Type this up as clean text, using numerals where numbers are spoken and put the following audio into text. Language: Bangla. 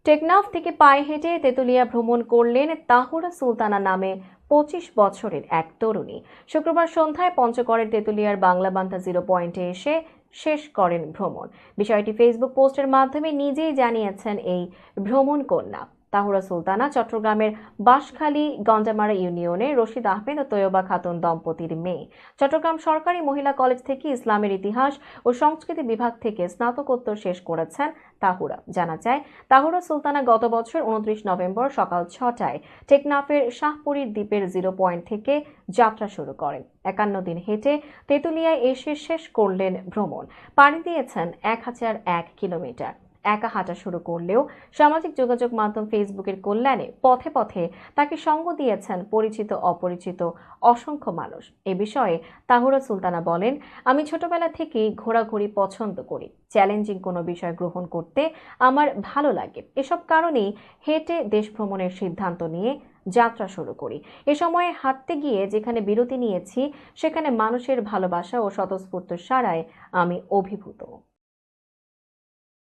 টেকনাফ থেকে পায়ে হেঁটে তেঁতুলিয়া ভ্রমণ করলেন তাহুরা সুলতানা নামে ২৫ বছরের এক তরুণী। শুক্রবার সন্ধ্যায় পঞ্চগড়ের তেঁতুলিয়ার বাংলাবান্ধা জিরো পয়েন্টে এসে শেষ করেন ভ্রমণ। বিষয়টি ফেসবুক পোস্টের মাধ্যমে নিজেই জানিয়েছেন এই ভ্রমণ কন্যা। তাহুরা সুলতানা চট্টগ্রামের বাঁশখালী গঞ্জামারা ইউনিয়নের রশিদ আহমেদ ও তৈয়বা খাতুন দম্পতির মেয়ে। চট্টগ্রাম সরকারি মহিলা কলেজ থেকে ইসলামের ইতিহাস ও সংস্কৃতি বিভাগ থেকে স্নাতকোত্তর শেষ করেছেন তাহুরা। জানা যায়, তাহুরা সুলতানা গত বছর ২৯ নভেম্বর সকাল ৬টায় টেকনাফের শাহপুরীর দ্বীপের জিরো পয়েন্ট থেকে যাত্রা শুরু করেন। ৫১ দিন হেঁটে তেঁতুলিয়ায় এসে শেষ করলেন ভ্রমণ। পাড়ি দিয়েছেন ১০০১ কিলোমিটার। একা হাঁটা শুরু করলেও সামাজিক যোগাযোগ মাধ্যম ফেসবুকের কল্যাণে পথে পথে তাকে সঙ্গ দিয়েছেন পরিচিত অপরিচিত অসংখ্য মানুষ। এ বিষয়ে তাহুরা সুলতানা বলেন, আমি ছোটবেলা থেকেই ঘোরাঘুরি পছন্দ করি। চ্যালেঞ্জিং কোনো বিষয় গ্রহণ করতে আমার ভালো লাগে। এসব কারণেই হেঁটে দেশ ভ্রমণের সিদ্ধান্ত নিয়ে যাত্রা শুরু করি। এ সময়ে হাঁটতে গিয়ে যেখানে বিরতি নিয়েছি, সেখানে মানুষের ভালোবাসা ও স্বতঃস্ফূর্ত সাড়ায় আমি অভিভূত।